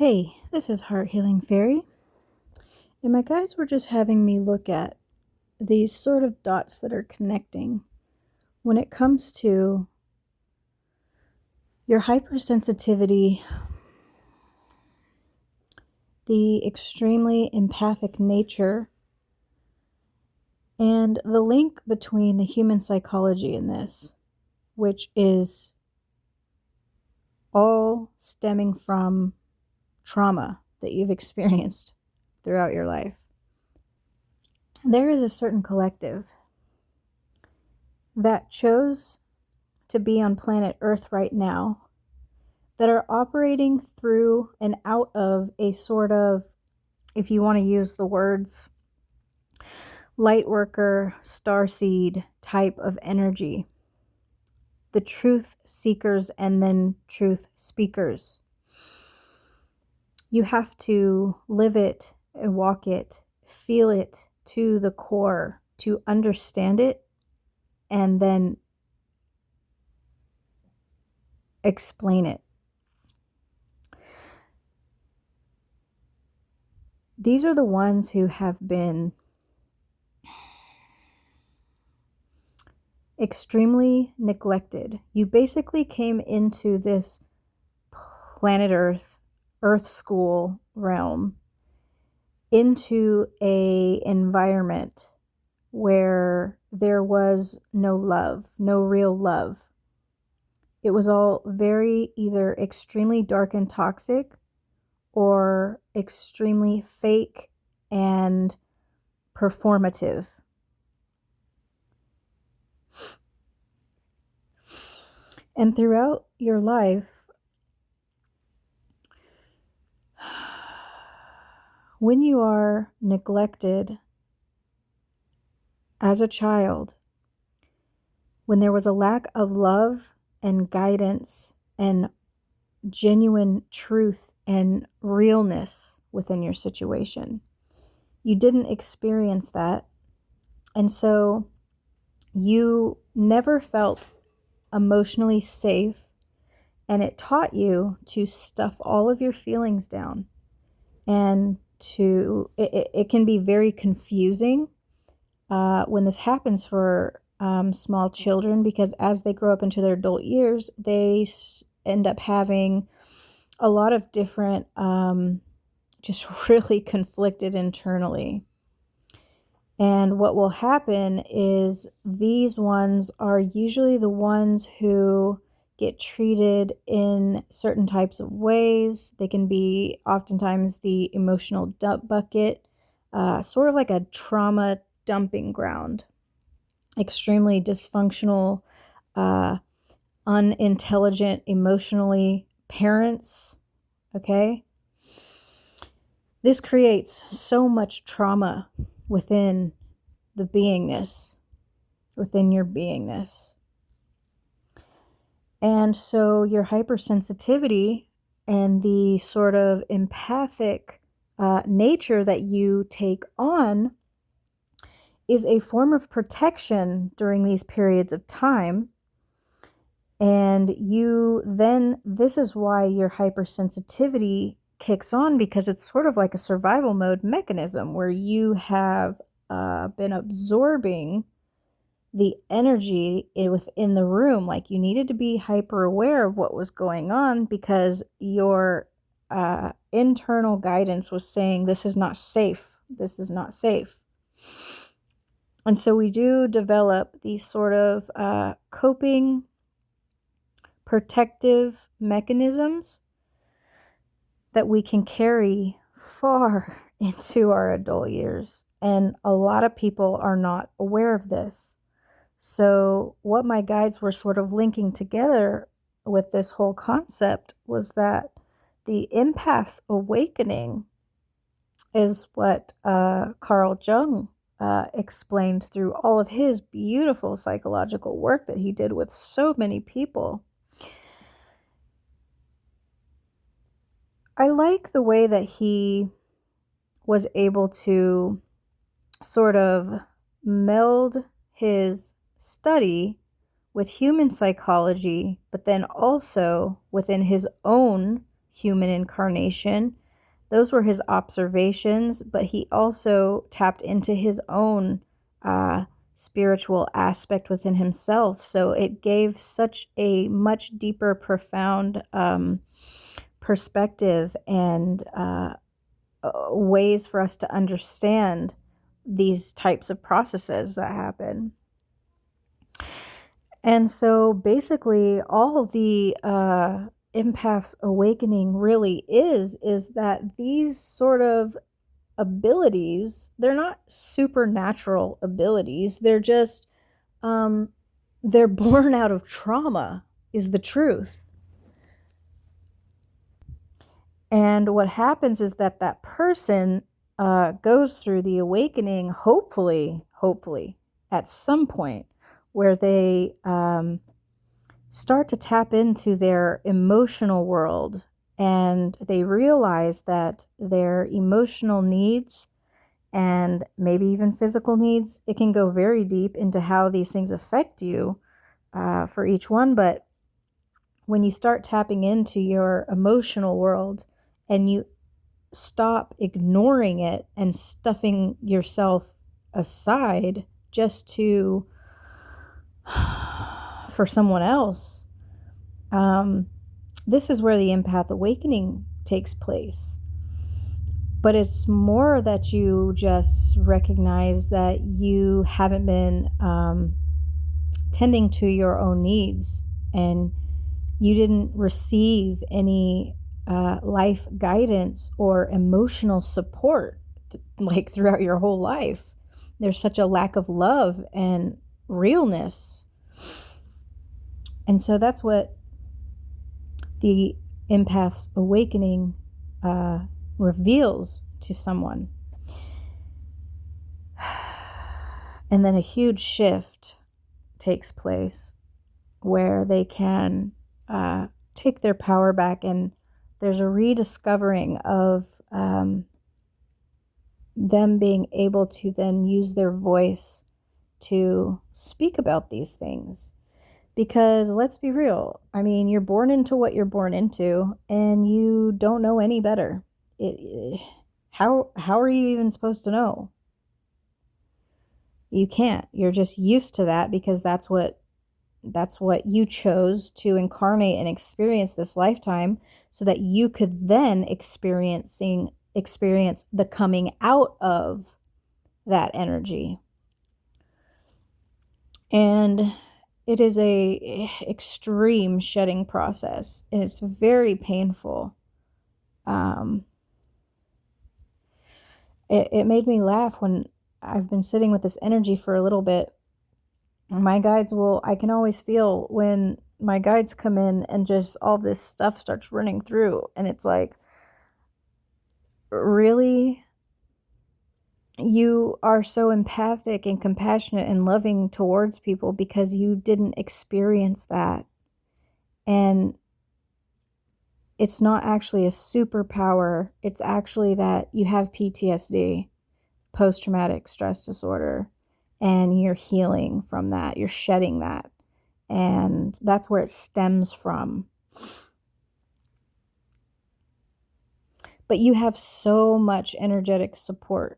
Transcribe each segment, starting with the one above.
Hey, this is Heart Healing Fairy, and my guides were just having me look at these sort of dots that are connecting when it comes to your hypersensitivity, the extremely empathic nature, and the link between the human psychology in this, which is all stemming from trauma that you've experienced throughout your life. There is a certain collective that chose to be on planet Earth right now that are operating through and out of a sort of, if you want to use the words, light worker, starseed type of energy. The truth seekers and then truth speakers. You have to live it and walk it, feel it to the core to understand it, and then explain it. These are the ones who have been extremely neglected. You basically came into this planet Earth school realm, into a environment where there was no love, no real love. It was all very either extremely dark and toxic or extremely fake and performative. And throughout your life, when you are neglected as a child, when there was a lack of love and guidance and genuine truth and realness within your situation, you didn't experience that. And so you never felt emotionally safe, and it taught you to stuff all of your feelings down. And it can be very confusing when this happens for small children, because as they grow up into their adult years, they end up having a lot of different, just really conflicted internally. And what will happen is these ones are usually the ones who get treated in certain types of ways. They can be oftentimes the emotional dump bucket, sort of like a trauma dumping ground. Extremely dysfunctional, unintelligent, emotionally parents, okay? This creates so much trauma within the beingness, within your beingness. And so your hypersensitivity and the sort of empathic nature that you take on is a form of protection during these periods of time. And you then, this is why your hypersensitivity kicks on, because it's sort of like a survival mode mechanism where you have been absorbing the energy within the room. Like, you needed to be hyper aware of what was going on because your internal guidance was saying, this is not safe. This is not safe. And so we do develop these sort of coping protective mechanisms that we can carry far into our adult years. And a lot of people are not aware of this. So what my guides were sort of linking together with this whole concept was that the empath's awakening is what Carl Jung explained through all of his beautiful psychological work that he did with so many people. I like the way that he was able to sort of meld his study with human psychology, but then also within his own human incarnation. Those were his observations, but he also tapped into his own spiritual aspect within himself. So it gave such a much deeper, profound perspective and ways for us to understand these types of processes that happen. And so basically all the empath's awakening really is that these sort of abilities, they're not supernatural abilities. They're just, they're born out of trauma, is the truth. And what happens is that person goes through the awakening, hopefully, at some point, where they start to tap into their emotional world, and they realize that their emotional needs and maybe even physical needs, it can go very deep into how these things affect you for each one. But when you start tapping into your emotional world and you stop ignoring it and stuffing yourself aside just to for someone else, this is where the empath awakening takes place. But it's more that you just recognize that you haven't been tending to your own needs, and you didn't receive any life guidance or emotional support like throughout your whole life. There's such a lack of love and realness. And so that's what the empath's awakening reveals to someone. And then a huge shift takes place where they can take their power back, and there's a rediscovering of them being able to then use their voice to speak about these things. Because let's be real, I mean, you're born into what you're born into, and you don't know any better. How are you even supposed to know? You can't. You're just used to that because that's what you chose to incarnate and experience this lifetime, so that you could then experience the coming out of that energy. And it is a extreme shedding process, and it's very painful. It made me laugh when I've been sitting with this energy for a little bit. My guides I can always feel when my guides come in and just all this stuff starts running through, and it's like, really? You are so empathic and compassionate and loving towards people because you didn't experience that. And it's not actually a superpower. It's actually that you have PTSD, post-traumatic stress disorder, and you're healing from that. You're shedding that. And that's where it stems from. But you have so much energetic support.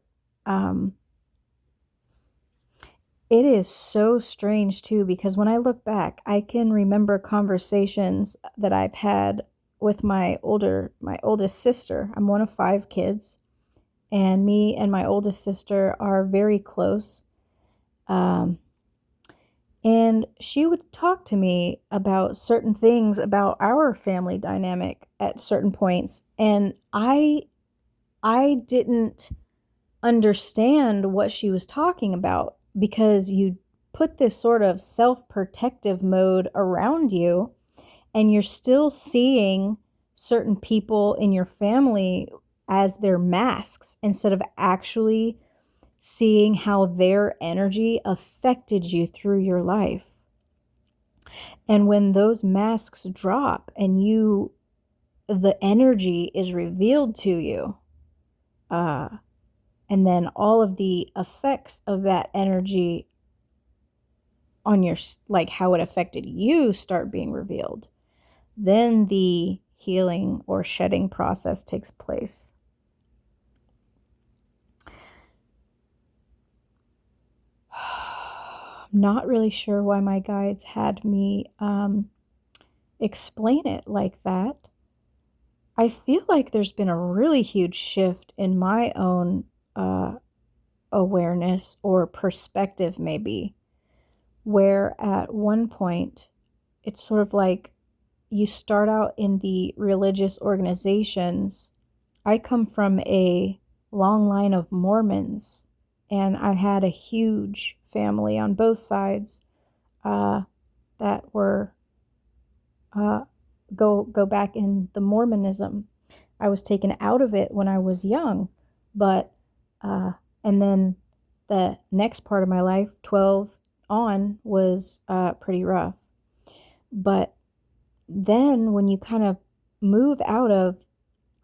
It is so strange too, because when I look back, I can remember conversations that I've had with my oldest sister. I'm one of 5 kids, and me and my oldest sister are very close. And she would talk to me about certain things about our family dynamic at certain points, and I didn't understand what she was talking about, because you put this sort of self-protective mode around you, and you're still seeing certain people in your family as their masks instead of actually seeing how their energy affected you through your life. And when those masks drop and the energy is revealed to you, and then all of the effects of that energy on your, like how it affected you, start being revealed, then the healing or shedding process takes place. Not really sure why my guides had me explain it like that. I feel like there's been a really huge shift in my own awareness or perspective, maybe, where at one point it's sort of like you start out in the religious organizations. I come from a long line of Mormons, and I had a huge family on both sides that were go back in the Mormonism. I was taken out of it when I was young, but and then the next part of my life, 12 on, was pretty rough. But then when you kind of move out of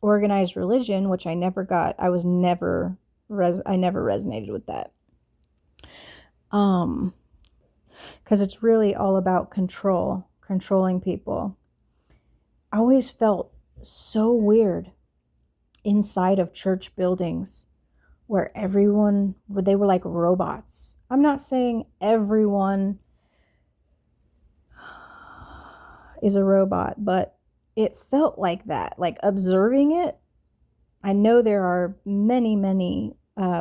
organized religion, which I never got, I never resonated with that. Because it's really all about controlling people. I always felt so weird inside of church buildings where they were like robots. I'm not saying everyone is a robot, but it felt like that. Like observing it, I know there are many, many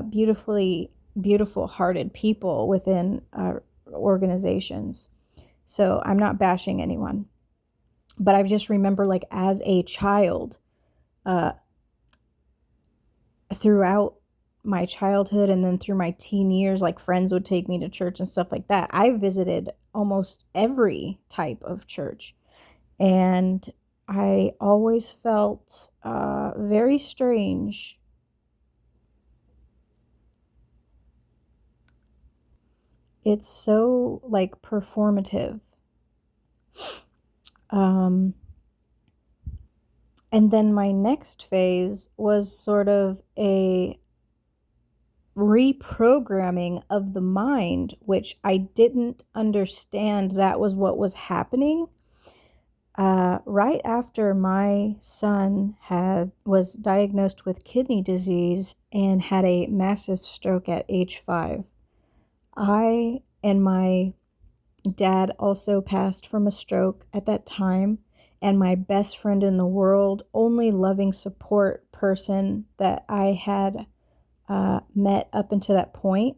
beautiful hearted people within organizations. So I'm not bashing anyone. But I just remember, like, as a child, throughout my childhood and then through my teen years, like friends would take me to church and stuff like that. I visited almost every type of church. And I always felt very strange. It's so like performative. And then my next phase was sort of a reprogramming of the mind, which I didn't understand that was what was happening. Right after my son was diagnosed with kidney disease and had a massive stroke at age 5, I and my dad also passed from a stroke at that time, and my best friend in the world, only loving support person that I had met up until that point,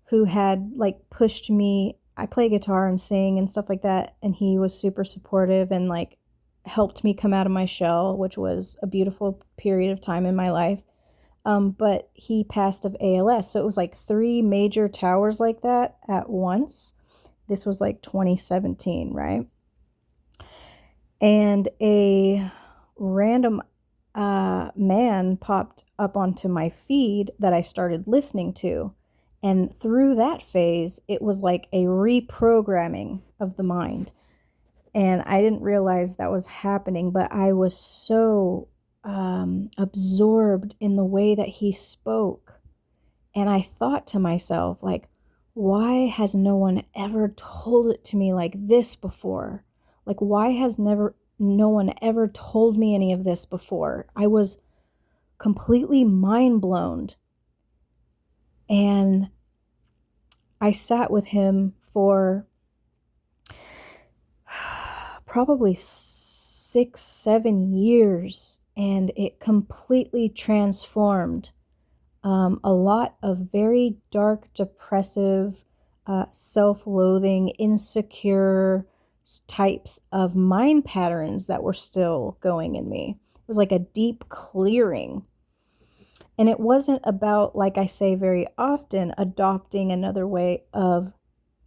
who had like pushed me. I play guitar and sing and stuff like that, and he was super supportive and like helped me come out of my shell, which was a beautiful period of time in my life. But he passed of ALS, so it was like 3 major towers like that at once. This was like 2017, right? And a random man popped up onto my feed that I started listening to. And through that phase, it was like a reprogramming of the mind. And I didn't realize that was happening, but I was so absorbed in the way that he spoke. And I thought to myself, like, why has no one ever told it to me like this before? Like, why has no one ever told me any of this before? I was completely mind blown. And I sat with him for probably 6-7 years, and it completely transformed a lot of very dark, depressive, self-loathing, insecure types of mind patterns that were still going in me. It was like a deep clearing. And it wasn't about, like I say very often, adopting another way of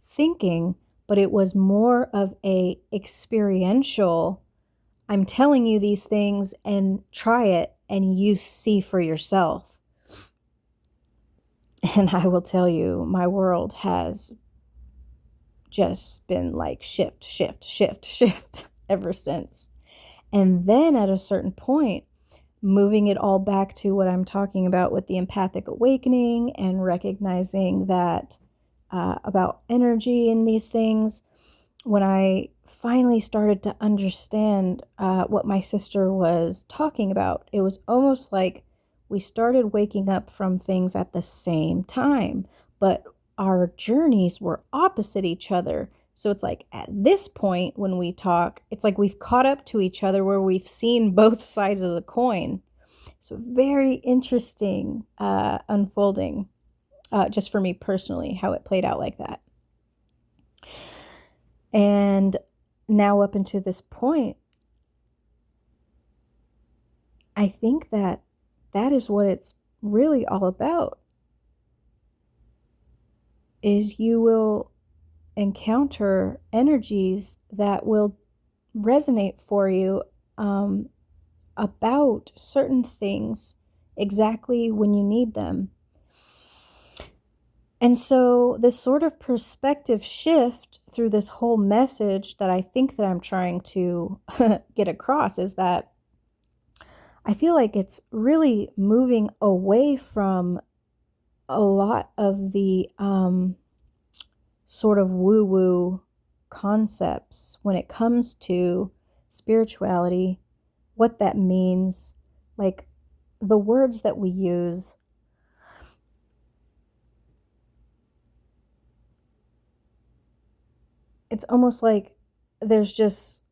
thinking, but it was more of a experiential, I'm telling you these things and try it and you see for yourself. And I will tell you, my world has just been like shift ever since. And then at a certain point, moving it all back to what I'm talking about with the empathic awakening and recognizing that about energy and these things, when I finally started to understand what my sister was talking about, it was almost like we started waking up from things at the same time, but our journeys were opposite each other. So it's like at this point when we talk, it's like we've caught up to each other where we've seen both sides of the coin. So very interesting unfolding, just for me personally, how it played out like that. And now up until this point, I think that is what it's really all about, is you will encounter energies that will resonate for you about certain things exactly when you need them. And so this sort of perspective shift through this whole message that I think that I'm trying to get across is that I feel like it's really moving away from a lot of the sort of woo-woo concepts when it comes to spirituality, what that means, like the words that we use. It's almost like there's just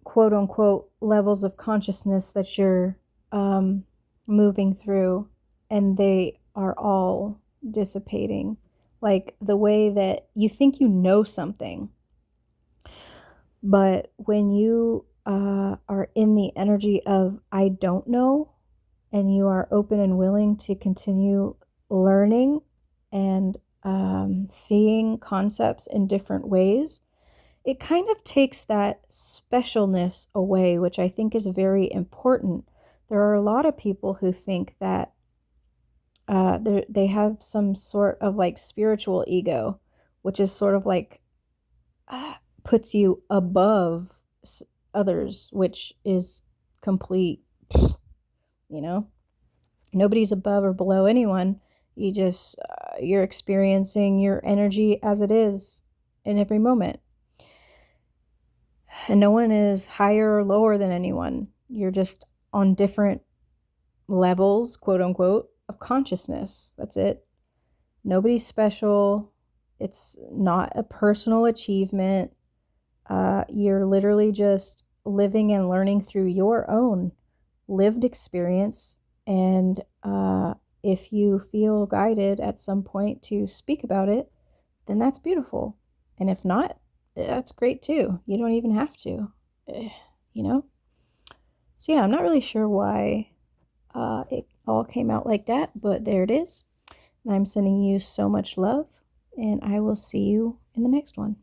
quote unquote levels of consciousness that you're moving through, and they are all dissipating. Like the way that you think you know something, but when you are in the energy of I don't know, and you are open and willing to continue learning and seeing concepts in different ways, it kind of takes that specialness away, which I think is very important. There are a lot of people who think that they have some sort of like spiritual ego, which is sort of like puts you above others, which is complete, you know, nobody's above or below anyone. You just, you're experiencing your energy as it is in every moment. And no one is higher or lower than anyone. You're just on different levels, quote unquote, of consciousness. That's it. Nobody's special. It's not a personal achievement. You're literally just living and learning through your own lived experience. And if you feel guided at some point to speak about it, then that's beautiful. And if not, that's great too. You don't even have to, you know? So yeah, I'm not really sure why it all came out like that, but there it is. And I'm sending you so much love, and I will see you in the next one.